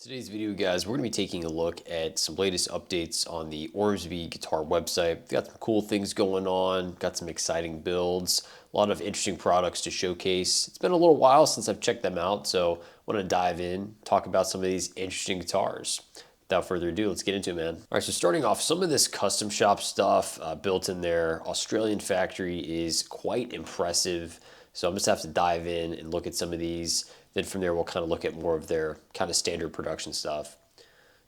Today's video, guys, we're going to be taking a look at some latest updates on the Ormsby guitar website. Got some cool things going on, got some exciting builds, a lot of interesting products to showcase. It's been a little while since I've checked them out, so I want to dive in, talk about some of these interesting guitars. Without further ado, let's get into it, man. All right, so starting off, some of this custom shop stuff built in their Australian factory is quite impressive. So I'm just have to dive in and look at some of these. Then from there, we'll kind of look at more of their kind of standard production stuff.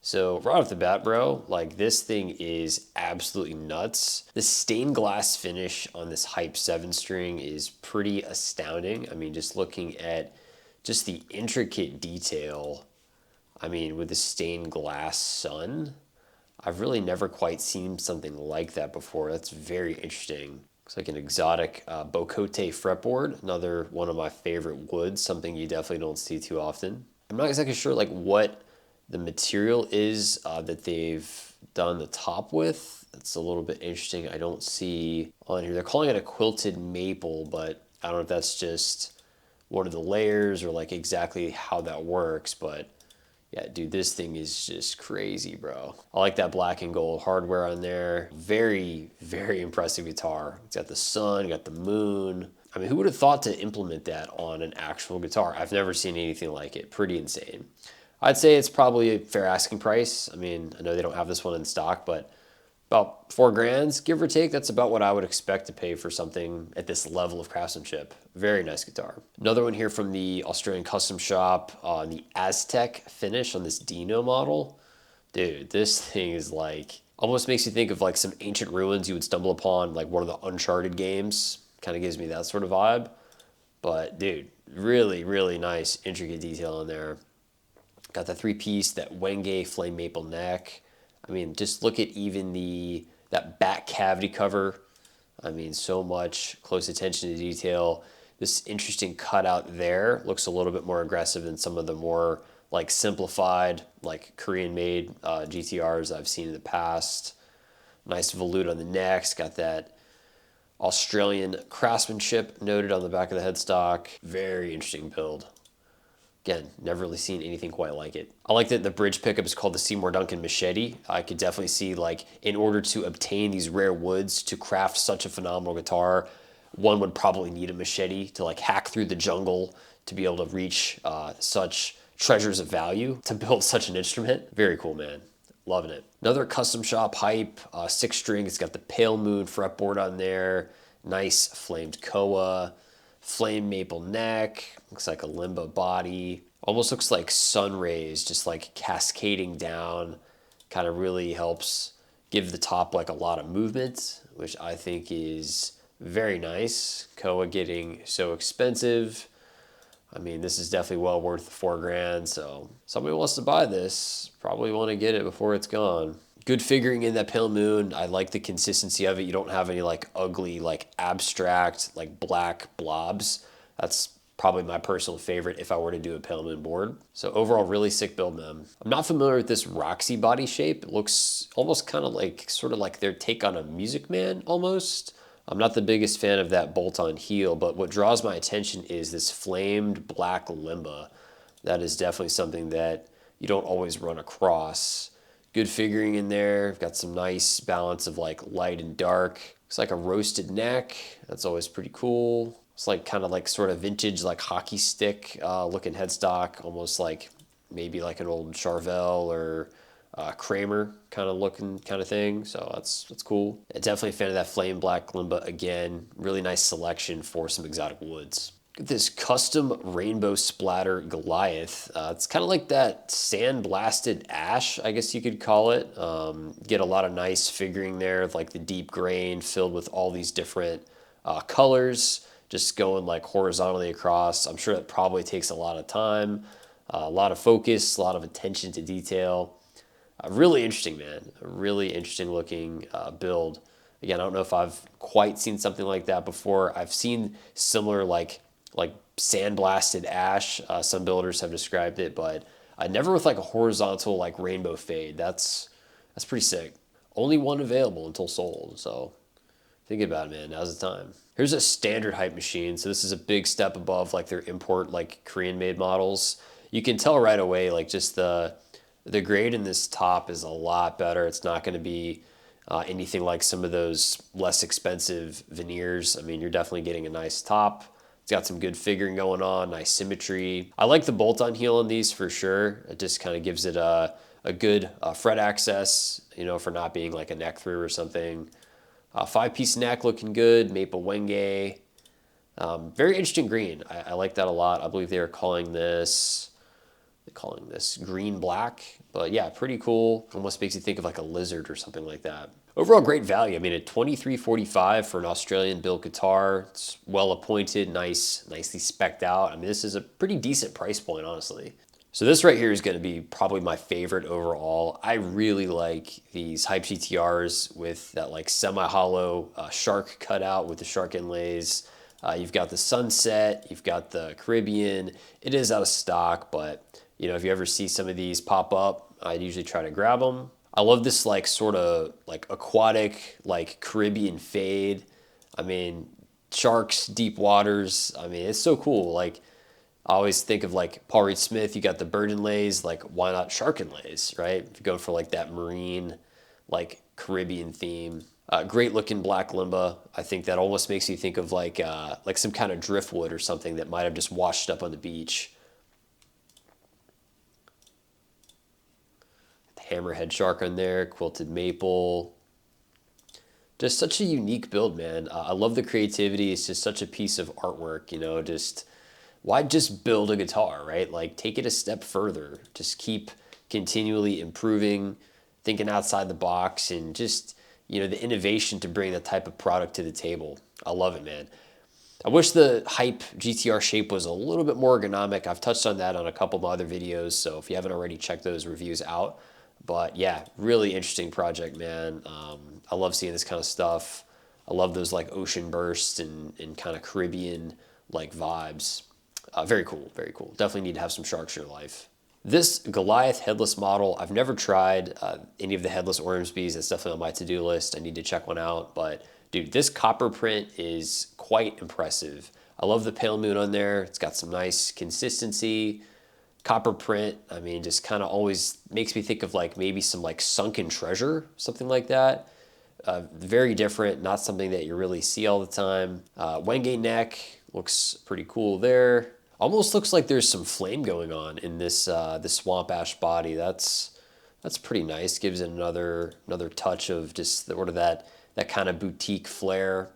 So right off the bat, bro, like this thing is absolutely nuts. The stained glass finish on this Hype 7 string is pretty astounding. I mean, just looking at just the intricate detail, I mean, with the stained glass sun, I've really never quite seen something like that before. That's very interesting. Looks like an exotic Bocote fretboard, another one of my favorite woods, something you definitely don't see too often. I'm not exactly sure like what the material is that they've done the top with. That's a little bit interesting. I don't see on here. They're calling it a quilted maple, but I don't know if that's just one of the layers or like exactly how that works, but yeah, dude, this thing is just crazy, bro. I like that black and gold hardware on there. Very, very impressive guitar. It's got the sun, got the moon. I mean, who would have thought to implement that on an actual guitar? I've never seen anything like it. Pretty insane. I'd say it's probably a fair asking price. I mean, I know they don't have this one in stock, but about $4 grand, give or take. That's about what I would expect to pay for something at this level of craftsmanship. Very nice guitar. Another one here from the Australian custom shop on the Aztec finish on this Dino model. Dude, this thing is like, almost makes you think of like some ancient ruins you would stumble upon, like one of the Uncharted games. Kind of gives me that sort of vibe. But dude, really, really nice intricate detail in there. Got the three-piece, that Wenge flame maple neck. I mean, just look at even that back cavity cover. I mean, so much close attention to detail. This interesting cutout there looks a little bit more aggressive than some of the more like simplified, like Korean-made GTRs I've seen in the past. Nice volute on the necks. Got that Australian craftsmanship noted on the back of the headstock. Very interesting build. Again, never really seen anything quite like it. I like that the bridge pickup is called the Seymour Duncan Machete. I could definitely see, like, in order to obtain these rare woods to craft such a phenomenal guitar, one would probably need a machete to like hack through the jungle to be able to reach such treasures of value to build such an instrument. Very cool, man. Loving it. Another custom shop Hype, 6-string. It's got the pale moon fretboard on there. Nice flamed koa. Flame maple neck, looks like a limbo body. Almost looks like sun rays just like cascading down. Kind of really helps give the top like a lot of movement, which I think is very nice. Koa getting so expensive. I mean, this is definitely well worth the $4 grand. So somebody wants to buy this, probably want to get it before it's gone. Good figuring in that pale moon. I like the consistency of it. You don't have any like ugly, like abstract, like black blobs. That's probably my personal favorite if I were to do a pale moon board. So overall, really sick build, man. I'm not familiar with this Roxy body shape. It looks almost kind of like, sort of like their take on a Music Man almost. I'm not the biggest fan of that bolt-on heel, but what draws my attention is this flamed black limba. That is definitely something that you don't always run across. Good figuring in there. Got some nice balance of like light and dark. Looks like a roasted neck. That's always pretty cool. It's like kind of like sort of vintage like hockey stick looking headstock, almost like maybe like an old Charvel or Kramer kind of looking kind of thing. So that's cool. Definitely a fan of that flame black limba again. Really nice selection for some exotic woods. This custom rainbow splatter Goliath. It's kind of like that sandblasted ash, I guess you could call it. Get a lot of nice figuring there, like the deep grain filled with all these different colors, just going like horizontally across. I'm sure that probably takes a lot of time, a lot of focus, a lot of attention to detail. Really interesting, man. A really interesting looking build. Again, I don't know if I've quite seen something like that before. I've seen similar like sandblasted ash. Some builders have described it, but never with like a horizontal like rainbow fade. That's pretty sick. Only one available until sold. So think about it, man. Now's the time. Here's a standard Hype machine. So this is a big step above like their import like Korean made models. you can tell right away, like just the grade in this top is a lot better. It's not going to be anything like some of those less expensive veneers. I mean, you're definitely getting a nice top. It's got some good figuring going on, nice symmetry. I like the bolt-on heel on these for sure. It just kind of gives it a good fret access, you know, for not being like a neck through or something. 5-piece neck looking good, maple wenge. Very interesting green. I like that a lot. I believe they're calling this green black, but yeah, pretty cool. Almost makes you think of like a lizard or something like that. Overall, great value. I mean, at $23.45 for an Australian built guitar, it's well appointed, nicely specced out. I mean, this is a pretty decent price point, honestly. So this right here is going to be probably my favorite overall. I really like these Hype GTRs with that like semi-hollow shark cutout with the shark inlays. You've got the Sunset, you've got the Caribbean. It is out of stock, but you know, if you ever see some of these pop up, I usually try to grab them. I love this like sort of like aquatic, like Caribbean fade. I mean, sharks, deep waters. I mean, it's so cool. Like I always think of like Paul Reed Smith, you got the bird inlays, like why not shark inlays, right? If you go for like that marine, like Caribbean theme. Great looking black limba. I think that almost makes you think of like some kind of driftwood or something that might have just washed up on the beach. Hammerhead shark on there, quilted maple. Just such a unique build, man. I love the creativity. It's just such a piece of artwork, you know, just why just build a guitar, right? Like take it a step further. Just keep continually improving, thinking outside the box, and just, you know, the innovation to bring that type of product to the table. I love it, man. I wish the Hype GTR shape was a little bit more ergonomic. I've touched on that on a couple of my other videos, so if you haven't already, checked those reviews out. But yeah, really interesting project, man. I love seeing this kind of stuff. I love those like ocean bursts and kind of Caribbean like vibes. Very cool, very cool. Definitely need to have some sharks in your life. This Goliath headless model, I've never tried any of the headless Ormsbys. That's definitely on my to-do list. I need to check one out. But dude, this copper print is quite impressive. I love the pale moon on there. It's got some nice consistency. Copper print, I mean, just kind of always makes me think of like maybe some like sunken treasure, something like that. Very different, not something that you really see all the time. Wenge neck looks pretty cool there. Almost looks like there's some flame going on in this this swamp ash body. That's pretty nice. Gives it another touch of just sort of that kind of boutique flair.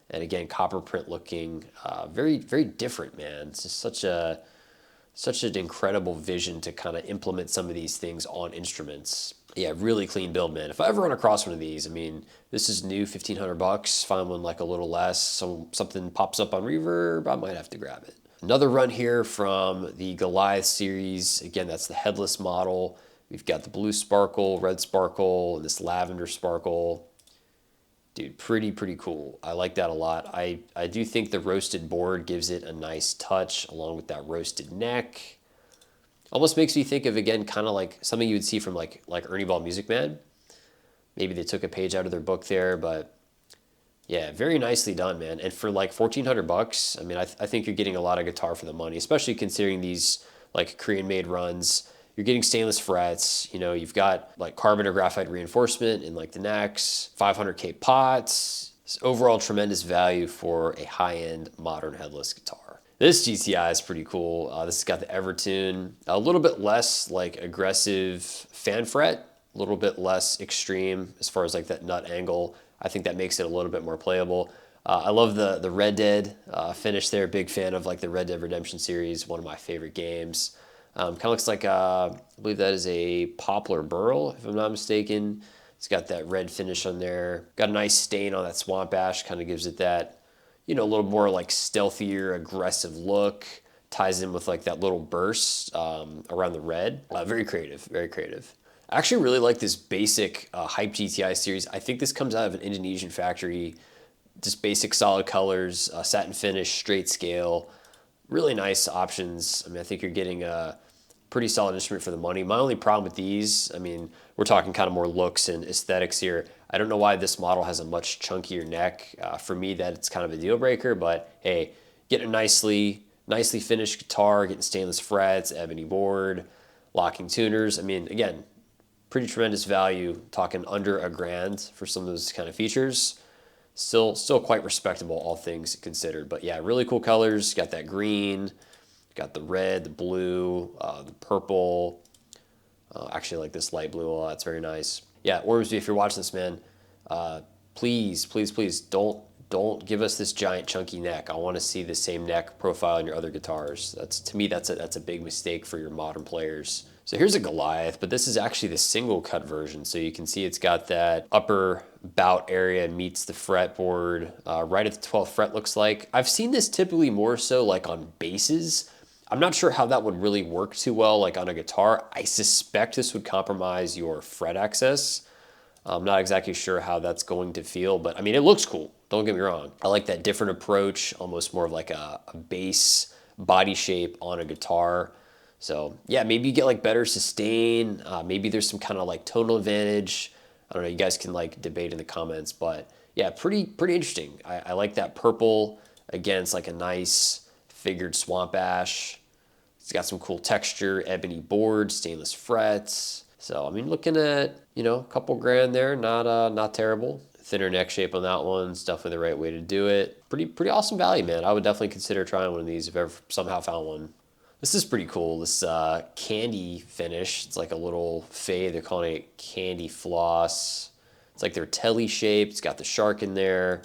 And again, copper print looking very different, man. It's just such an incredible vision to kind of implement some of these things on instruments. Yeah, really clean build, man. If I ever run across one of these, I mean, this is new, $1,500. Find one like a little less, something pops up on Reverb, I might have to grab it. Another run here from the Goliath series. Again, that's the headless model. We've got the blue sparkle, red sparkle, and this lavender sparkle. Dude, pretty cool. I like that a lot. I do think the roasted board gives it a nice touch along with that roasted neck. Almost makes me think of, again, kind of like something you would see from like Ernie Ball Music Man. Maybe they took a page out of their book there, but yeah, very nicely done, man. And for like $1,400, I mean, I think you're getting a lot of guitar for the money, especially considering these like Korean-made runs. You're getting stainless frets, you know, you've got like carbon or graphite reinforcement in like the necks, 500K pots. It's overall tremendous value for a high-end modern headless guitar. This GTI is pretty cool. This has got the Evertune, a little bit less like aggressive fan fret, a little bit less extreme as far as like that nut angle. I think that makes it a little bit more playable. I love the Red Dead finish there. Big fan of like the Red Dead Redemption series, one of my favorite games. Kind of looks like, I believe that is a poplar burl, if I'm not mistaken. It's got that red finish on there. Got a nice stain on that swamp ash, kind of gives it that, you know, a little more like stealthier, aggressive look. Ties in with like that little burst around the red. Very creative, very creative. I actually really like this basic Hype GTI series. I think this comes out of an Indonesian factory. Just basic solid colors, satin finish, straight scale. Really nice options. I mean, I think you're getting a pretty solid instrument for the money. My only problem with these, I mean, we're talking kind of more looks and aesthetics here. I don't know why this model has a much chunkier neck. For me, that's kind of a deal breaker, but hey, get it nicely, nicely finished guitar, getting stainless frets, ebony board, locking tuners. I mean, again, pretty tremendous value, talking under $1,000 for some of those kind of features. Still quite respectable, all things considered. But yeah, really cool colors. Got that green, got the red, the blue, the purple. Actually, I like this light blue a lot. It's very nice. Yeah, Ormsby, if you're watching this, man, please, please, please don't give us this giant chunky neck. I want to see the same neck profile in your other guitars. To me, that's a big mistake for your modern players. So here's a Goliath, but this is actually the single cut version. So you can see it's got that upper bout area meets the fretboard right at the 12th fret, looks like. I've seen this typically more so like on basses. I'm not sure how that would really work too well like on a guitar. I suspect this would compromise your fret access. I'm not exactly sure how that's going to feel, but I mean, it looks cool. Don't get me wrong. I like that different approach, almost more of like a bass body shape on a guitar. So yeah, maybe you get like better sustain. Maybe there's some kind of like tonal advantage. I don't know. You guys can like debate in the comments, but yeah, pretty interesting. I like that purple. Again, it's like a nice figured swamp ash. It's got some cool texture, ebony board, stainless frets. So I mean, looking at, you know, a couple grand there, not terrible. Thinner neck shape on that one's definitely the right way to do it. Pretty awesome value, man. I would definitely consider trying one of these if I ever somehow found one. This is pretty cool. This candy finish. It's like a little fade. They're calling it candy floss. It's like they're telly shaped. It's got the shark in there.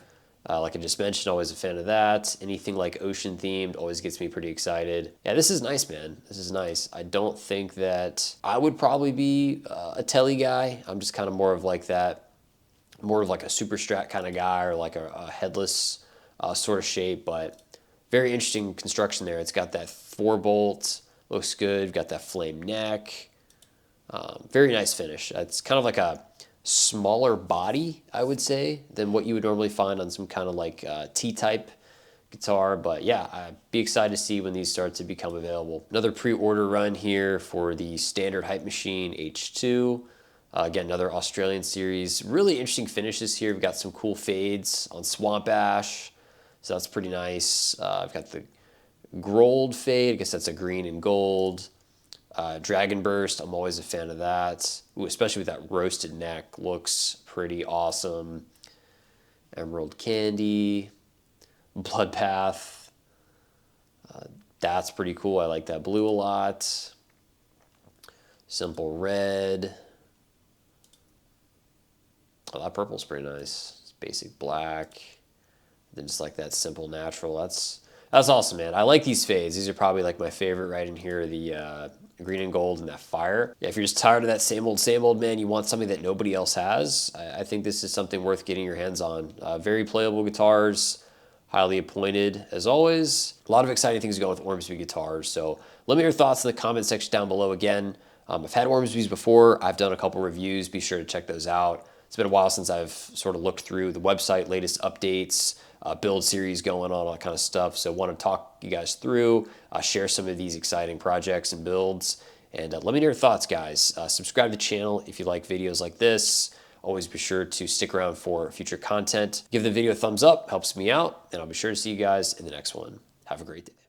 Like I just mentioned, always a fan of that. Anything like ocean themed always gets me pretty excited. Yeah, this is nice, man. This is nice. I don't think that I would probably be a telly guy. I'm just kind of more of like that, more of like a super strat kind of guy, or like a headless sort of shape, but very interesting construction there. It's got that 4-bolt, looks good. Got that flame neck. Very nice finish. It's kind of like a smaller body, I would say, than what you would normally find on some kind of like T-type guitar. But yeah, I'd be excited to see when these start to become available. Another pre-order run here for the standard Hype Machine H2. Again, another Australian series. Really interesting finishes here. We've got some cool fades on Swamp Ash, so that's pretty nice. I've got the Grold fade. I guess that's a green and gold. Dragon Burst, I'm always a fan of that. Ooh, especially with that roasted neck, looks pretty awesome. Emerald Candy, Bloodpath, that's pretty cool. I like that blue a lot. Simple Red. Oh, that purple's pretty nice. It's basic black. Then just like that simple natural. That's awesome, man. I like these fades. These are probably like my favorite right in here. The green and gold and that fire. Yeah, if you're just tired of that same old, man, you want something that nobody else has, I think this is something worth getting your hands on. Very playable guitars, highly appointed as always. A lot of exciting things going with Ormsby guitars. So let me know your thoughts in the comment section down below. Again, I've had Ormsby's before. I've done a couple reviews. Be sure to check those out. It's been a while since I've sort of looked through the website, latest updates, build series going on, all that kind of stuff. So want to talk you guys through, share some of these exciting projects and builds. And let me know your thoughts, guys. Subscribe to the channel if you like videos like this. Always be sure to stick around for future content. Give the video a thumbs up, helps me out. And I'll be sure to see you guys in the next one. Have a great day.